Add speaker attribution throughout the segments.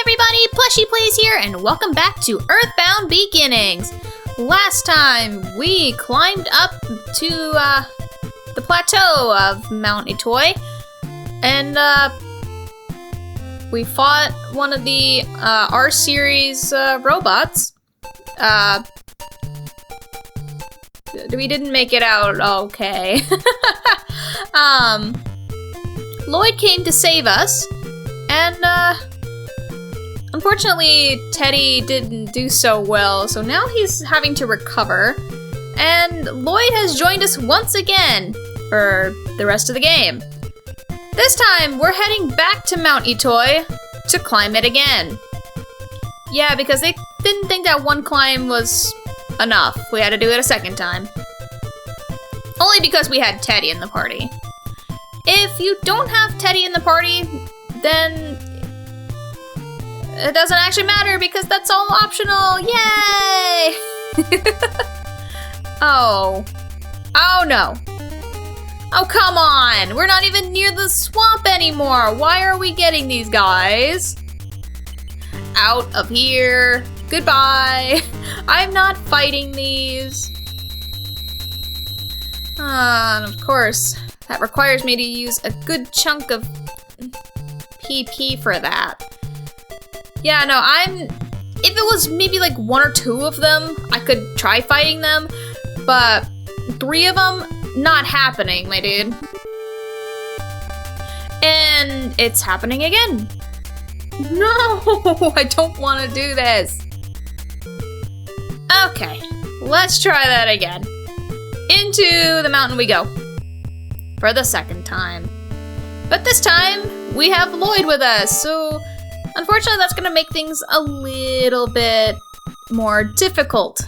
Speaker 1: everybody, Plushy-Plays here, and welcome back to Earthbound Beginnings. Last time, we climbed up to the plateau of Mount Itoy, and we fought one of the R-Series robots. We didn't make it out okay. Lloyd came to save us, and unfortunately, Teddy didn't do so well, so now he's having to recover. And Lloyd has joined us once again for the rest of the game. This time, we're heading back to Mount Itoy to climb it again. Yeah, because they didn't think that one climb was enough. We had to do it a second time. Only because we had Teddy in the party. If you don't have Teddy in the party, then it doesn't actually matter because that's all optional. Yay! Oh no. Oh, come on. We're not even near the swamp anymore. Why are we getting these guys? Out of here. Goodbye. I'm not fighting these. And of course, that requires me to use a good chunk of PP for that. Yeah, no, if it was maybe like one or two of them, I could try fighting them, but 3 of them, not happening, my dude. And it's happening again. No, I don't want to do this. Okay, let's try that again. Into the mountain we go. For the second time. But this time, we have Lloyd with us, so unfortunately that's gonna make things a little bit more difficult.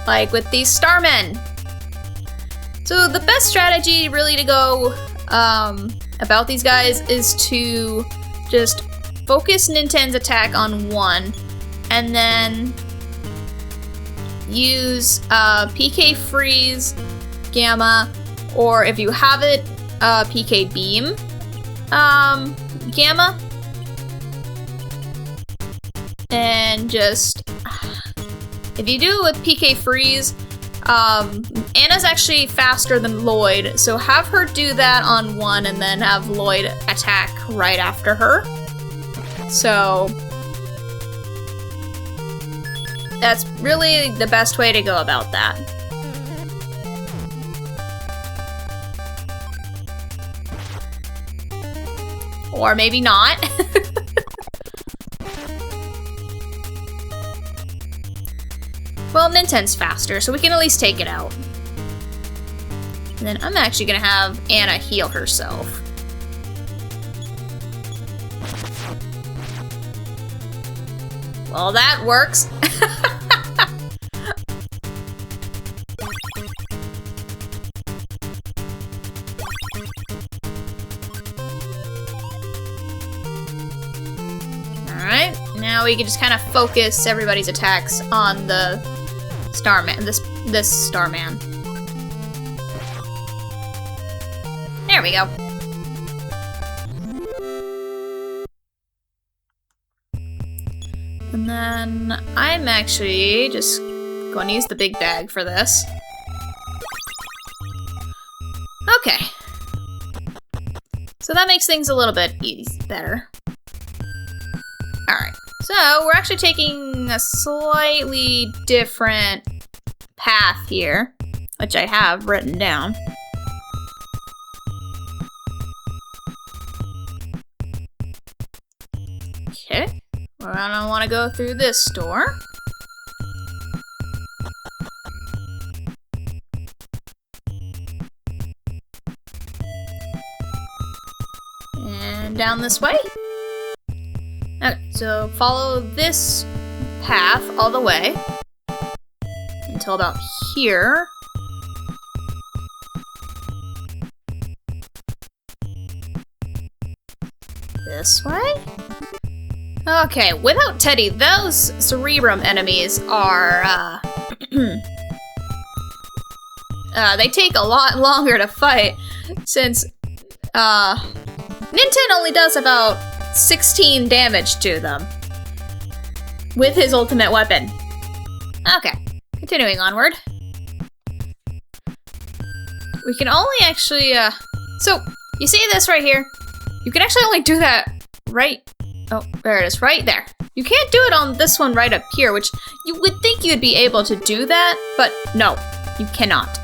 Speaker 1: Like with these starmen. So the best strategy really to go about these guys is to just focus Ninten's attack on one and then use PK Freeze, Gamma, or if you have it, PK Beam, Gamma, and just, if you do it with PK Freeze, Anna's actually faster than Lloyd, so have her do that on one and then have Lloyd attack right after her. So that's really the best way to go about that. Or maybe not. Well, Ninten's faster, so we can at least take it out. And then I'm actually gonna have Anna heal herself. Well, that works. Alright, now we can just kind of focus everybody's attacks on the Starman, this Starman. There we go. And then I'm actually just going to use the big bag for this. Okay. So that makes things a little bit better. Alright, so we're actually taking a slightly different path here, which I have written down. Okay, we're gonna want to go through this door. And down this way. Okay, so follow this path all the way until about here. This way? Okay, without Teddy, those Cerebrum enemies are, they take a lot longer to fight, since, Ninten only does about 16 damage to them with his ultimate weapon. Okay, continuing onward. We can only actually, so you see this right here? You can actually only do that right, oh, there it is, right there. You can't do it on this one right up here, which you would think you'd be able to do that, but no, you cannot.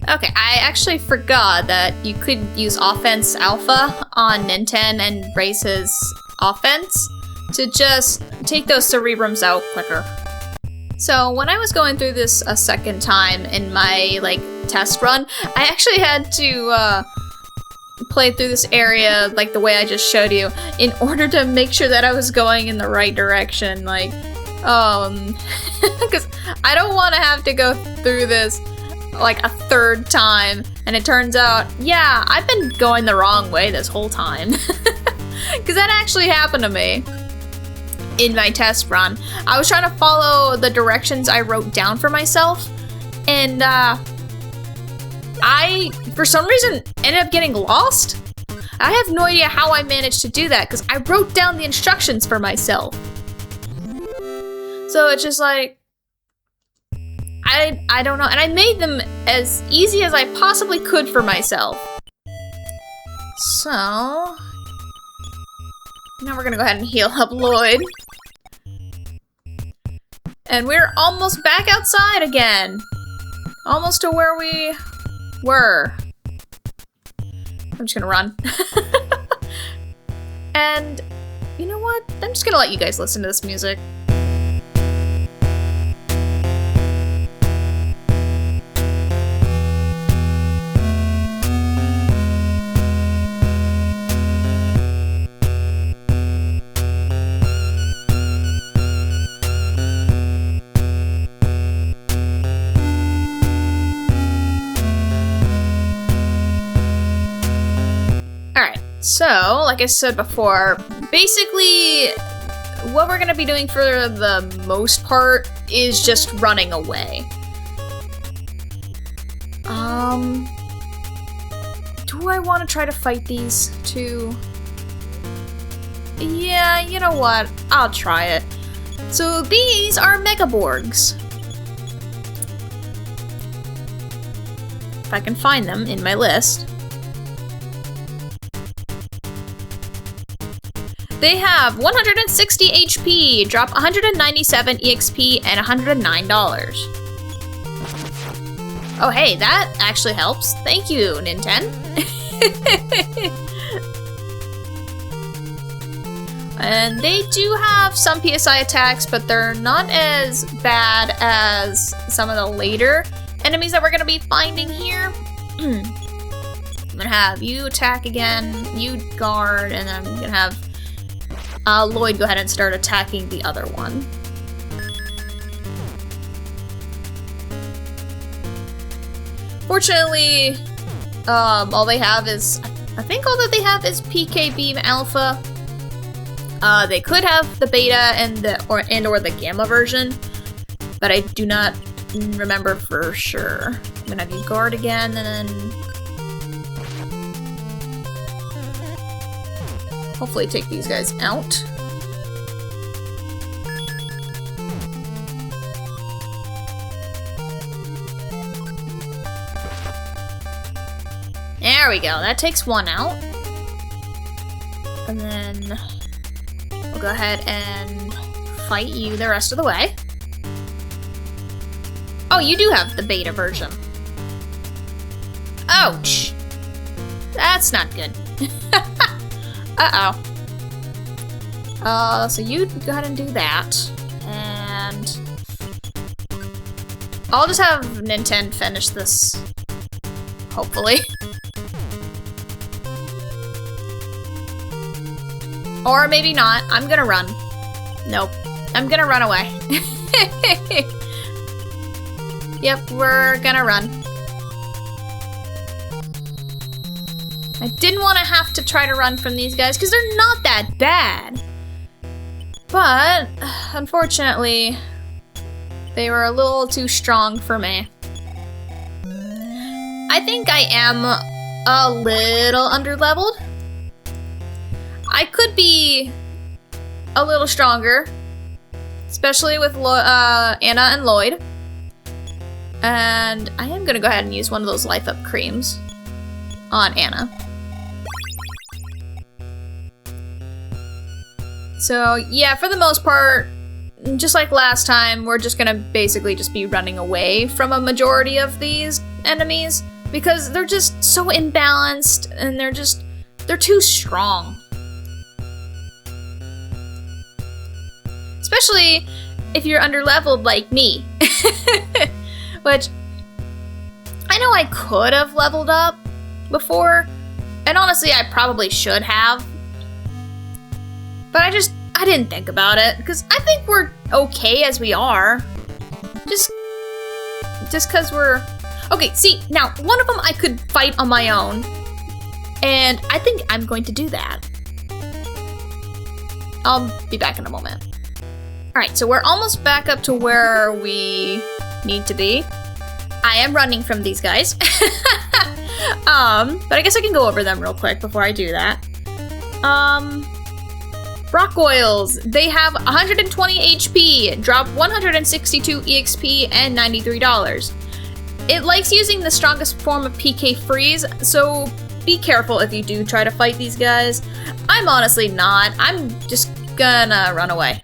Speaker 1: Okay, I actually forgot that you could use Offense Alpha on Ninten and raise his offense to just take those Cerebrums out quicker. So when I was going through this a second time in my, like, test run, I actually had to, play through this area like the way I just showed you in order to make sure that I was going in the right direction, like, because I don't want to have to go through this like a third time, and it turns out, yeah, I've been going the wrong way this whole time. Because that actually happened to me in my test run. I was trying to follow the directions I wrote down for myself, and I, for some reason, ended up getting lost. I have no idea how I managed to do that, because I wrote down the instructions for myself. So it's just like, I don't know, and I made them as easy as I possibly could for myself. So, now we're gonna go ahead and heal up Lloyd. And we're almost back outside again. Almost to where we were. I'm just gonna run. And, you know what? I'm just gonna let you guys listen to this music. So, like I said before, basically what we're gonna be doing for the most part is just running away. Do I want to try to fight these two? Yeah, you know what? I'll try it. So these are Megaborgs. If I can find them in my list. They have 160 HP, drop 197 EXP, and $109. Oh hey, that actually helps. Thank you, Ninten. And they do have some PSI attacks, but they're not as bad as some of the later enemies that we're gonna be finding here. I'm gonna have you attack again, you guard, and then I'm gonna have Lloyd go ahead and start attacking the other one. Fortunately, all they have is, I think all that they have is PK Beam Alpha. They could have the beta and or the gamma version, but I do not remember for sure. I'm gonna have you guard again, and then hopefully take these guys out. There we go, that takes one out. And then we'll go ahead and fight you the rest of the way. Oh, you do have the beta version. Ouch! That's not good. Uh-oh. So you go ahead and do that. And I'll just have Ninten finish this. Hopefully. Or maybe not. I'm gonna run. Nope. I'm gonna run away. Yep, we're gonna run. I didn't want to have to try to run from these guys because they're not that bad. But, unfortunately, they were a little too strong for me. I think I am a little underleveled. I could be a little stronger, especially with Anna and Lloyd. And I am gonna go ahead and use one of those life up creams on Anna. So yeah, for the most part, just like last time, we're just gonna basically just be running away from a majority of these enemies because they're just so imbalanced and they're too strong. Especially if you're underleveled like me. Which, I know I could have leveled up before, and honestly I probably should have. But I didn't think about it, because I think we're okay as we are. Just because we're... Okay, see, now, one of them I could fight on my own, and I think I'm going to do that. I'll be back in a moment. Alright, so we're almost back up to where we need to be. I am running from these guys. But I guess I can go over them real quick before I do that. Rock Oils, they have 120 HP, drop 162 EXP, and $93. It likes using the strongest form of PK Freeze, so be careful if you do try to fight these guys. I'm honestly not. I'm just gonna run away.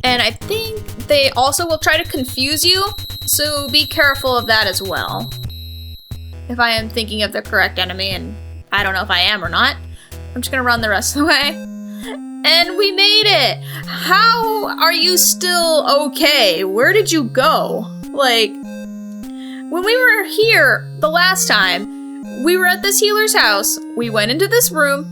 Speaker 1: And I think they also will try to confuse you, so be careful of that as well. If I am thinking of the correct enemy, and I don't know if I am or not, I'm just gonna run the rest of the way. And we made it! How are you still okay? Where did you go? Like, when we were here the last time, we were at this healer's house, we went into this room.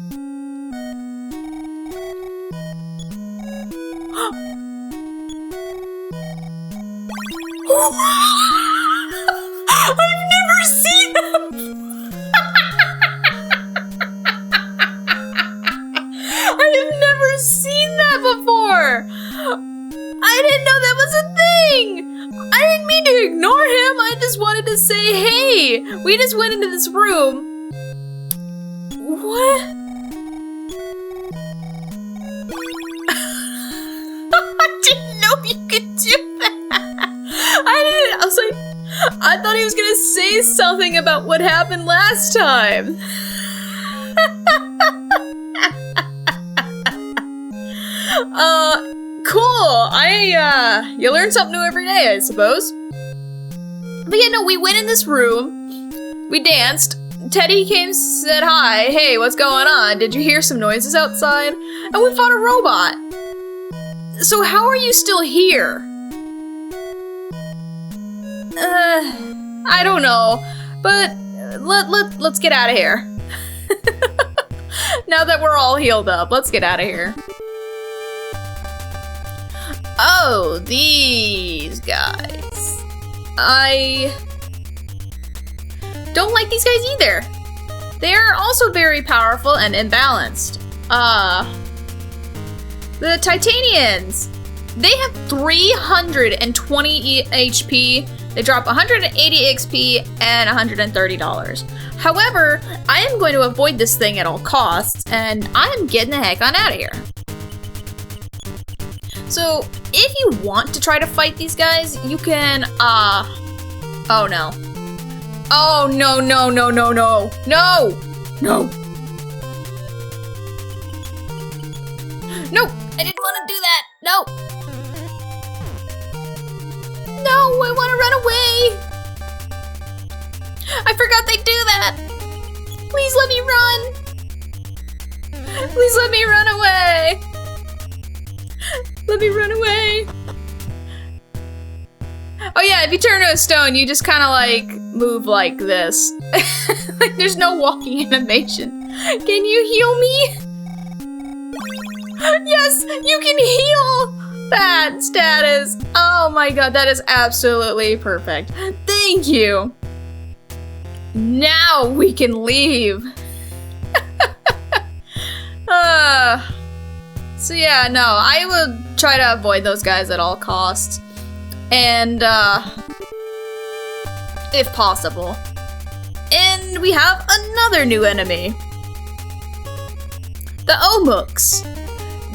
Speaker 1: I've never seen them! I have never seen that before! I didn't know that was a thing! I didn't mean to ignore him, I just wanted to say hey! We just went into this room. What? I didn't know you could do that! I was like, I thought he was gonna say something about what happened last time. Cool. You learn something new every day, I suppose. But yeah, no, we went in this room, we danced, Teddy came, said hi, hey, what's going on? Did you hear some noises outside? And we fought a robot. So how are you still here? I don't know, but let's get out of here. Now that we're all healed up, let's get out of here. Oh, these guys. I don't like these guys either. They are also very powerful and imbalanced. The Titanians. They have 320 HP. They drop 180 XP and $130. However, I am going to avoid this thing at all costs, and I'm getting the heck on out of here. So, if you want to try to fight these guys, you can, oh no. Oh no, no, no, no, no, no, no. No, I didn't want to do that, no. No, I want to run away! I forgot they do that! Please let me run! Please let me run away! Let me run away! Oh yeah, if you turn to a stone, you just kind of like move like this. Like there's no walking animation. Can you heal me? Yes, you can heal! That status. Oh my god, that is absolutely perfect. Thank you. Now we can leave. So yeah, no, I will try to avoid those guys at all costs. And, if possible. And we have another new enemy. the Omooks.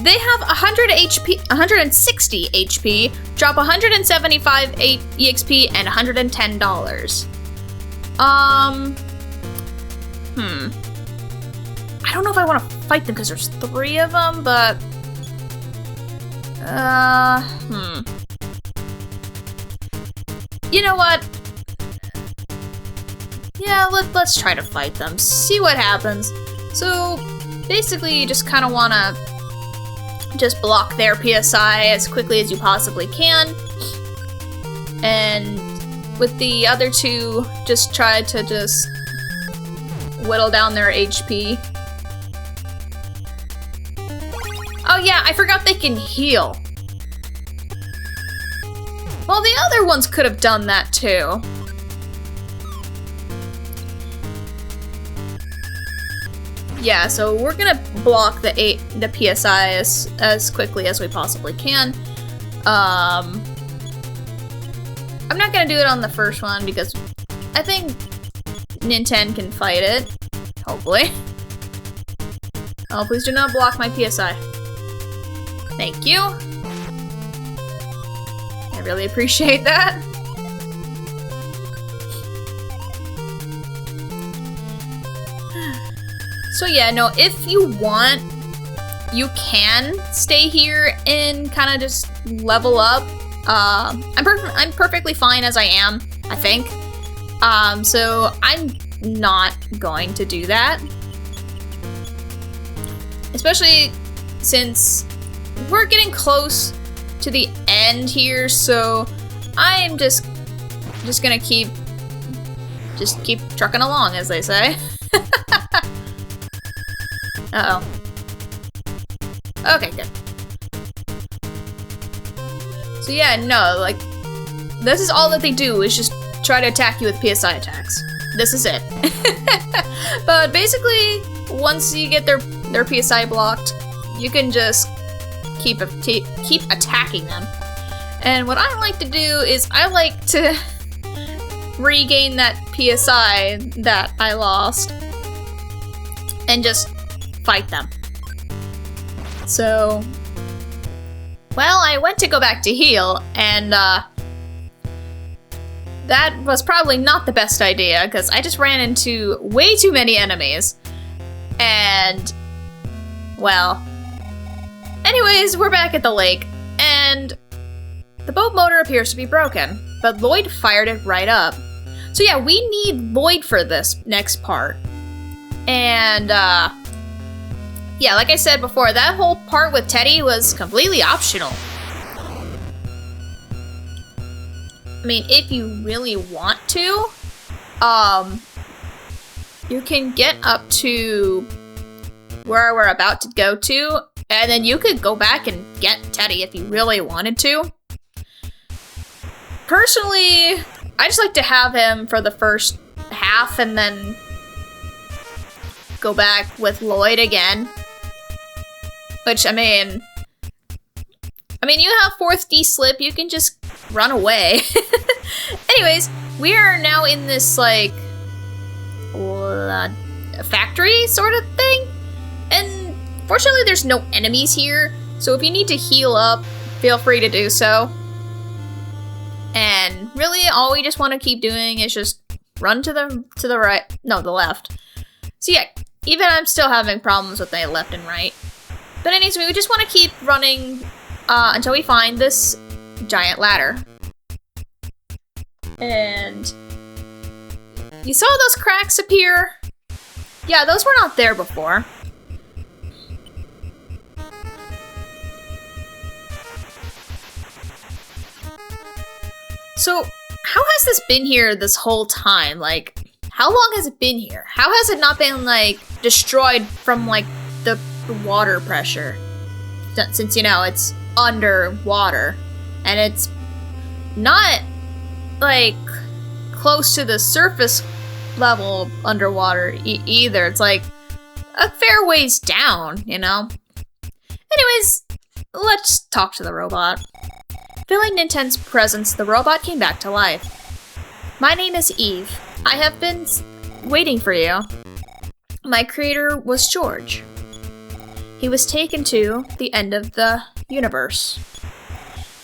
Speaker 1: They have 100 HP, 160 HP, drop 175 EXP, and $110. I don't know if I want to fight them because there's 3 of them, but you know what? Yeah, let's try to fight them. See what happens. So basically, you just kind of want to just block their PSI as quickly as you possibly can. And with the other 2, just try to just whittle down their HP. Oh yeah, I forgot they can heal. Well, the other ones could have done that too. Yeah, so we're gonna block the PSI as quickly as we possibly can. I'm not gonna do it on the first one because I think Nintendo can fight it. Hopefully. Oh, please do not block my PSI. Thank you. I really appreciate that. So yeah, no, if you want, you can stay here and kind of just level up. I'm perfectly fine as I am, I think. So I'm not going to do that. Especially since we're getting close to the end here, so I'm just gonna keep trucking along, as they say. Uh-oh. Okay, good. So yeah, no, like, this is all that they do, is just try to attack you with PSI attacks. This is it. But basically, once you get their PSI blocked, you can just keep attacking them. And what I like to do is I like to regain that PSI that I lost and just fight them. So, well, I went to go back to heal, and that was probably not the best idea, because I just ran into way too many enemies. And, well, anyways, we're back at the lake, and the boat motor appears to be broken, but Lloyd fired it right up. So yeah, we need Lloyd for this next part. And, yeah, like I said before, that whole part with Teddy was completely optional. I mean, if you really want to, you can get up to where we're about to go to, and then you could go back and get Teddy if you really wanted to. Personally, I just like to have him for the first half and then go back with Lloyd again. Which, I mean, you have 4th D-slip, you can just run away. Anyways, we are now in this, like, factory sort of thing. And fortunately, there's no enemies here. So if you need to heal up, feel free to do so. And really, all we just want to keep doing is just run to the right, no, the left. So yeah, even I'm still having problems with my left and right. But anyways, we just want to keep running until we find this giant ladder. And you saw those cracks appear? Yeah, those were not there before. So, how has this been here this whole time? Like, how long has it been here? How has it not been, like, destroyed from, like, the water pressure? Since, you know, it's underwater. And it's not, like, close to the surface level underwater either. It's, like, a fair ways down, you know? Anyways, let's talk to the robot. Feeling Nintendo's presence, the robot came back to life. My name is Eve. I have been waiting for you. My creator was George. he was taken to the end of the universe,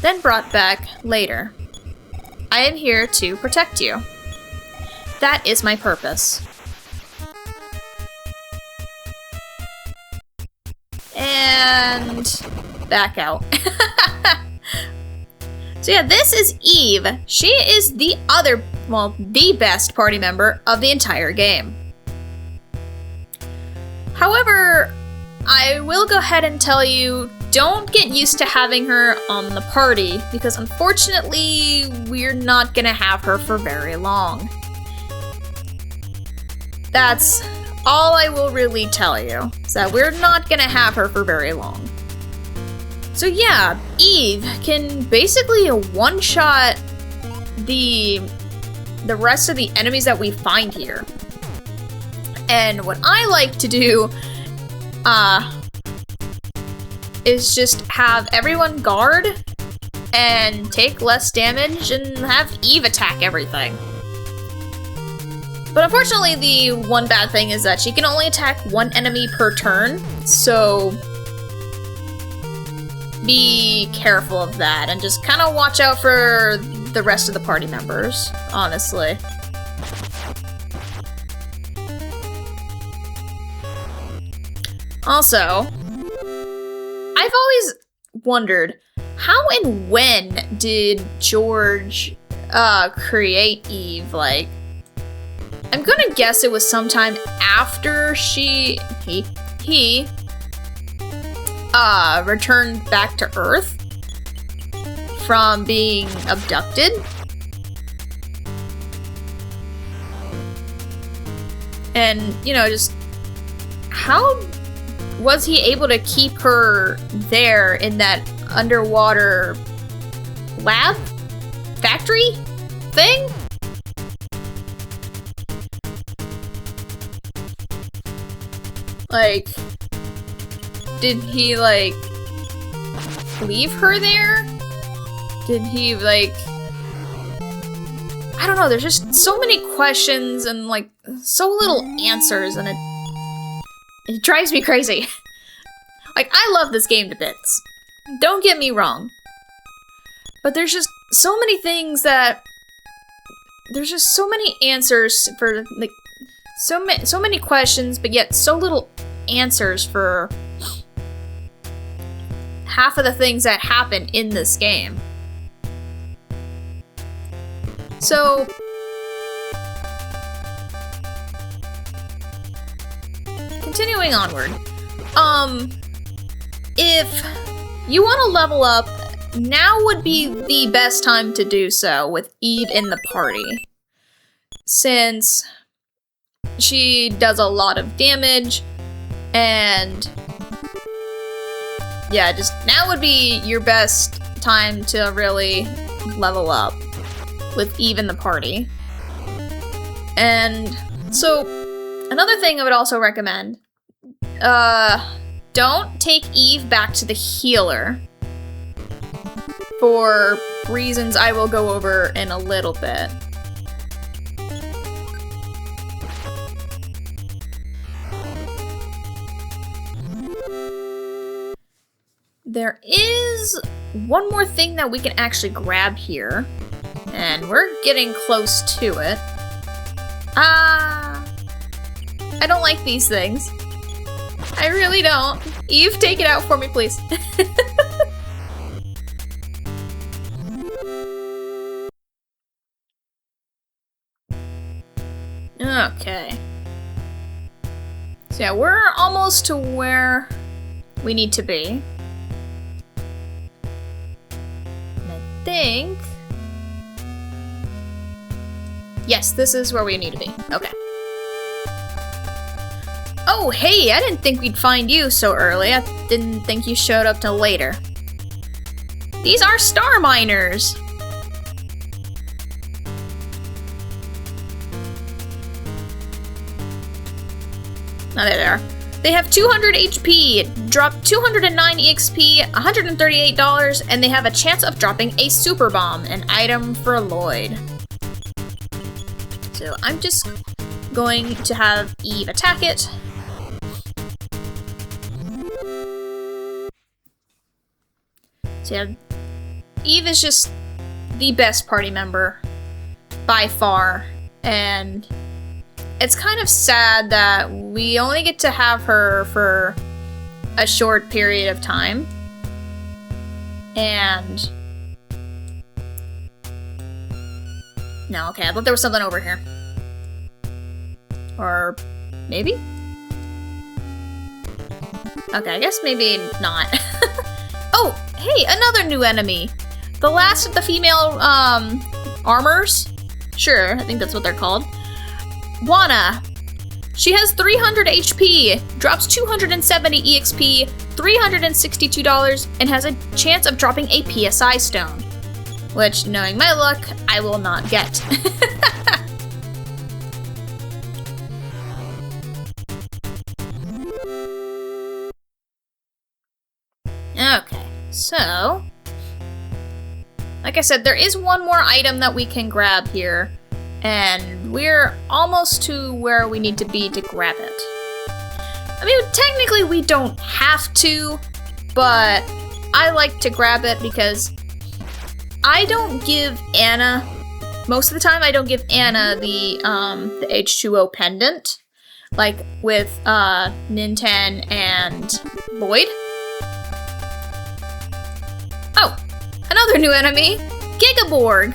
Speaker 1: then brought back later. I am here to protect you. That is my purpose. And back out. So yeah, this is Eve. She is the the best party member of the entire game. However, I will go ahead and tell you, don't get used to having her on the party, because unfortunately, we're not gonna have her for very long. That's all I will really tell you, is that we're not gonna have her for very long. So yeah, Eve can basically one-shot the rest of the enemies that we find here. And what I like to do, is just have everyone guard and take less damage and have Eve attack everything. But unfortunately, the one bad thing is that she can only attack one enemy per turn, so be careful of that and just kind of watch out for the rest of the party members, honestly. Also, I've always wondered, how and when did George create Eve? Like, I'm gonna guess it was sometime after he returned back to Earth from being abducted. And, you know, just how was he able to keep her there in that underwater lab? Factory thing? Like, did he, like, leave her there? Did he, like... I don't know, there's just so many questions and, like, so little answers, and it drives me crazy. Like, I love this game to bits. Don't get me wrong. But there's just so many things that... There's just so many answers for, like... So many questions, but yet so little answers for half of the things that happen in this game. So, continuing onward, if you want to level up, now would be the best time to do so with Eve in the party, since she does a lot of damage, and yeah, just now would be your best time to really level up with Eve in the party. And so, another thing I would also recommend, don't take Eve back to the healer, for reasons I will go over in a little bit. There is one more thing that we can actually grab here, and we're getting close to it. I don't like these things. I really don't. Eve, take it out for me, please. Okay. So yeah, we're almost to where we need to be. Think. Yes, this is where we need to be. Okay. Oh, hey, I didn't think we'd find you so early. I didn't think you showed up till later. These are star miners. Oh, there they are. They have 200 HP, drop 209 EXP, $138, and they have a chance of dropping a super bomb, an item for Lloyd. So I'm just going to have Eve attack it. So yeah, Eve is just the best party member by far, and it's kind of sad that we only get to have her for a short period of time. And no, okay, I thought there was something over here. Or maybe? Okay, I guess maybe not. Oh, hey, another new enemy. The last of the female, armors? Sure, I think that's what they're called. Juana. She has 300 HP, drops 270 EXP, $362, and has a chance of dropping a PSI stone. Which, knowing my luck, I will not get. Okay, so like I said, there is one more item that we can grab here, and we're almost to where we need to be to grab it. I mean, technically we don't have to, but I like to grab it because I don't give Anna, most of the time I don't give Anna the H2O pendant, like with Ninten and Lloyd. Oh, another new enemy, Gigaborg.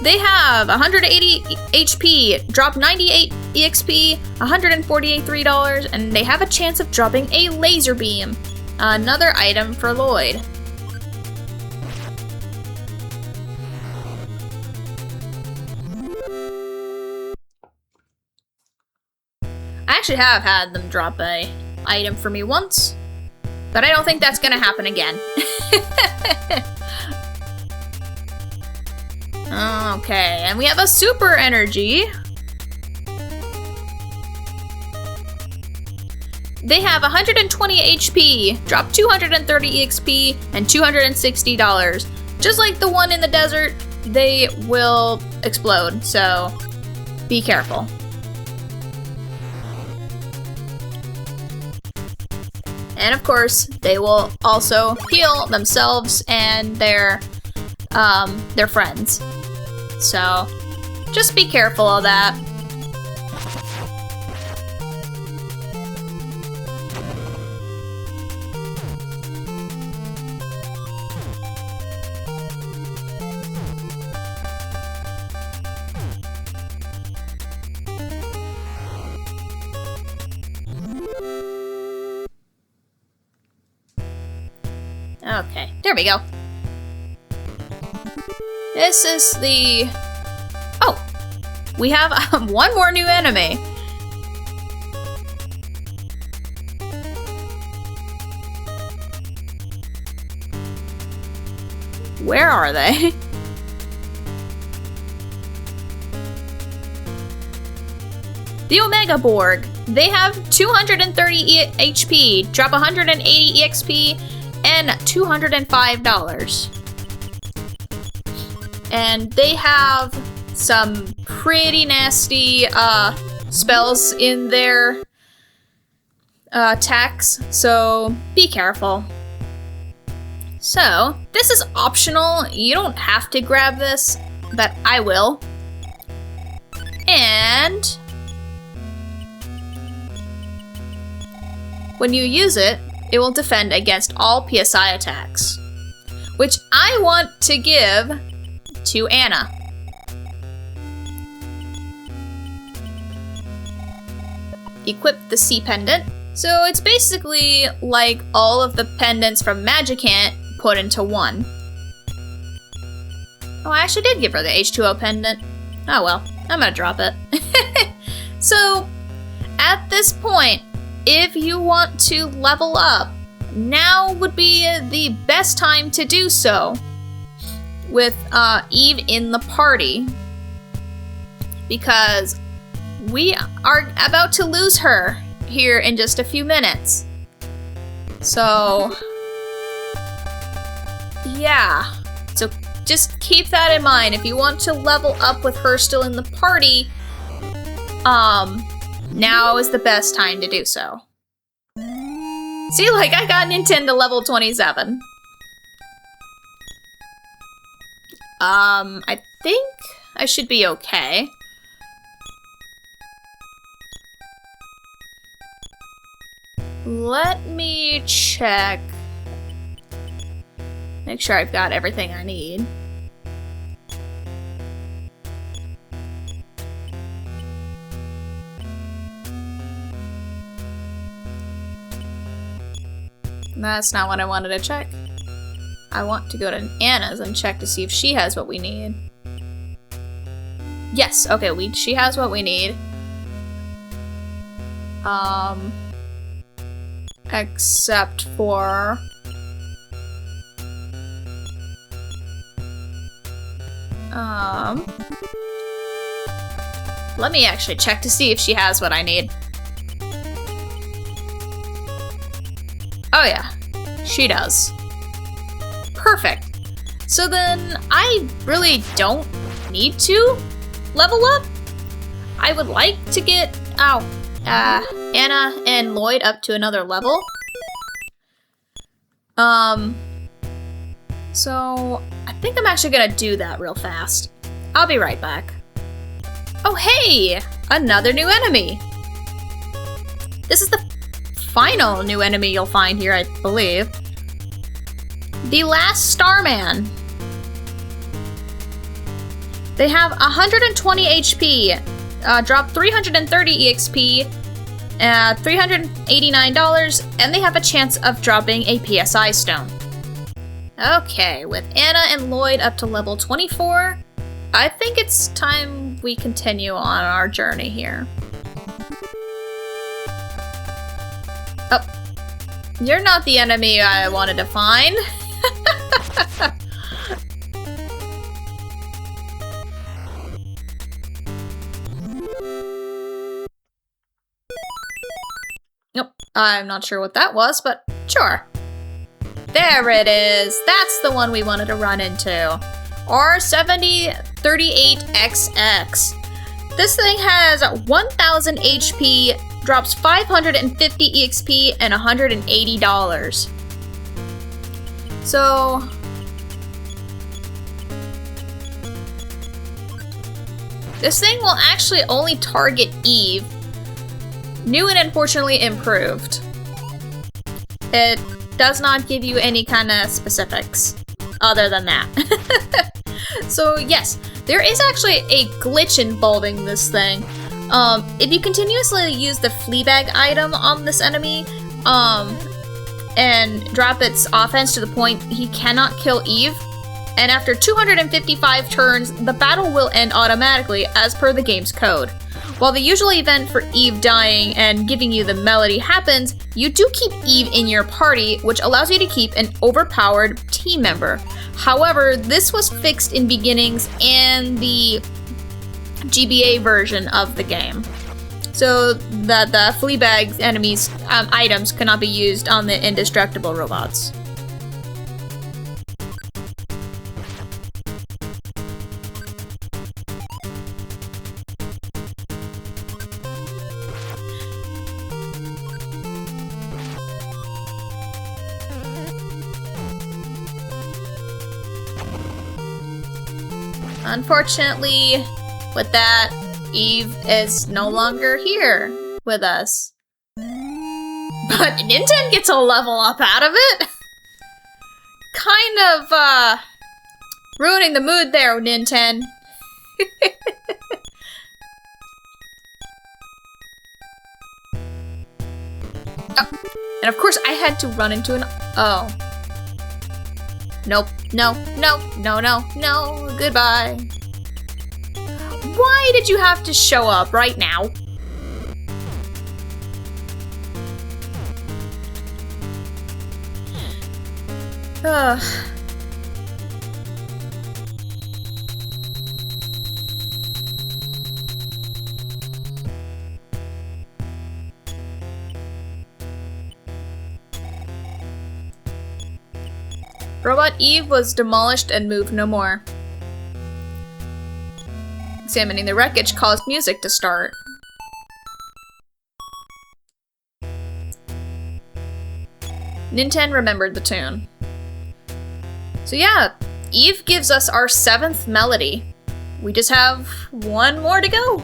Speaker 1: They have 180 HP, drop 98 EXP, $148, and they have a chance of dropping a laser beam. Another item for Lloyd. I actually have had them drop a item for me once, but I don't think that's gonna happen again. Okay, and we have a super energy. They have 120 HP, drop 230 EXP, and $260. Just like the one in the desert, they will explode, so be careful. And of course, they will also heal themselves and their friends. So, just be careful of that. Okay, there we go. This is the... Oh! We have one more new enemy. Where are they? The Omega Borg. They have 230 HP, drop 180 EXP, and $205. And they have some pretty nasty spells in their attacks, so be careful. So, this is optional. You don't have to grab this, but I will. And when you use it, it will defend against all PSI attacks, which I want to give to Anna. Equip the C pendant. So it's basically like all of the pendants from Magicant put into one. Oh, I actually did give her the H2O pendant. Oh well, I'm gonna drop it. So, at this point, if you want to level up, now would be the best time to do so with Eve in the party, because we are about to lose her here in just a few minutes. So, yeah. So just keep that in mind. If you want to level up with her still in the party, now is the best time to do so. See, like, I got Nintendo level 27. I think I should be okay. Let me check. Make sure I've got everything I need. That's not what I wanted to check. I want to go to Anna's and check to see if she has what we need. Yes, okay, she has what we need. Except for... let me actually check to see if she has what I need. Oh yeah, she does. Perfect. So then I really don't need to level up. I would like to get Anna and Lloyd up to another level. So I think I'm actually gonna do that real fast. I'll be right back. Oh hey, another new enemy. This is the final new enemy you'll find here, I believe. The Last Starman. They have 120 HP, drop 330 EXP, $389, and they have a chance of dropping a PSI stone. Okay, with Anna and Lloyd up to level 24, I think it's time we continue on our journey here. Oh, you're not the enemy I wanted to find. Nope, I'm not sure what that was, but sure. There it is. That's the one we wanted to run into. R7038XX. This thing has 1000 HP, drops 550 EXP, and $180. So... this thing will actually only target Eve. New and unfortunately improved. It does not give you any kind of specifics other than that. So yes, there is actually a glitch involving this thing. If you continuously use the Fleabag item on this enemy, and drop its offense to the point he cannot kill Eve, and after 255 turns, the battle will end automatically as per the game's code. While the usual event for Eve dying and giving you the melody happens, you do keep Eve in your party, which allows you to keep an overpowered team member. However, this was fixed in beginnings and the GBA version of the game, so that the Fleabag enemies' items cannot be used on the indestructible robots. Unfortunately, with that, Eve is no longer here with us. But Ninten gets a level up out of it! Kind of, ruining the mood there, Ninten. Oh, and of course I had to run into an... oh. Nope, no, no, no, no, no, goodbye. Why did you have to show up right now? Ugh. Robot Eve was demolished and moved no more. Examining the wreckage caused music to start. Ninten remembered the tune. So yeah, Eve gives us our 7th melody. We just have one more to go.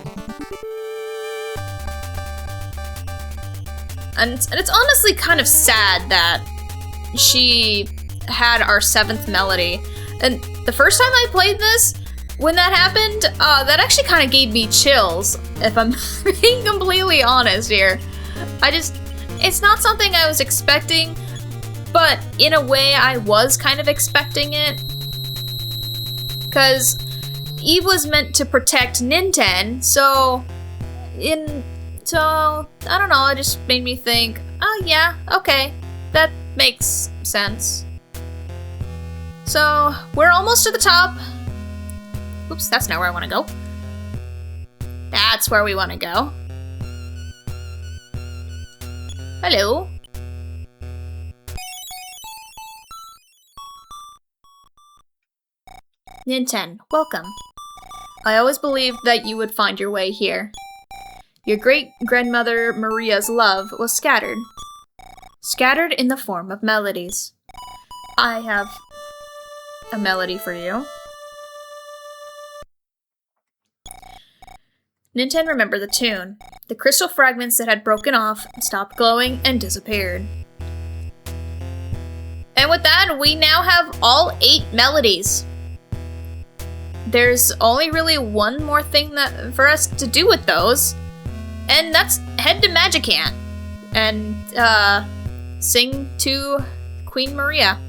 Speaker 1: And it's honestly kind of sad that she had our 7th melody. And the first time I played this, when that happened, that actually kind of gave me chills, if I'm being completely honest here. It's not something I was expecting, but in a way I was kind of expecting it. Because Eve was meant to protect Ninten, so I don't know, it just made me think, oh yeah, okay, that makes sense. So, we're almost to the top. Oops, that's not where I want to go. That's where we want to go. Hello. Ninten, welcome. I always believed that you would find your way here. Your great-grandmother Maria's love was scattered. Scattered in the form of melodies. I have a melody for you. Ninten remembered the tune. The crystal fragments that had broken off stopped glowing and disappeared. And with that, we now have all 8 melodies. There's only really one more thing for us to do with those, and that's head to Magicant and sing to Queen Maria.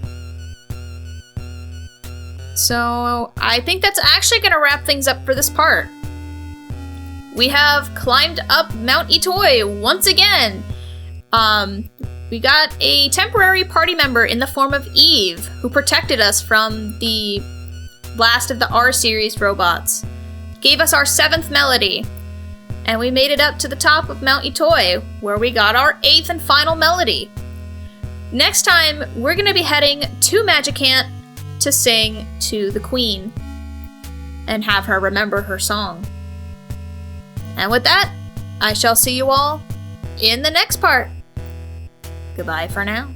Speaker 1: So I think that's actually going to wrap things up for this part. We have climbed up Mount Itoy once again. We got a temporary party member in the form of Eve, who protected us from the last of the R-series robots. Gave us our 7th melody. And we made it up to the top of Mount Itoy, where we got our 8th and final melody. Next time, we're going to be heading to Magicant to sing to the Queen and have her remember her song. And with that, I shall see you all in the next part. Goodbye for now.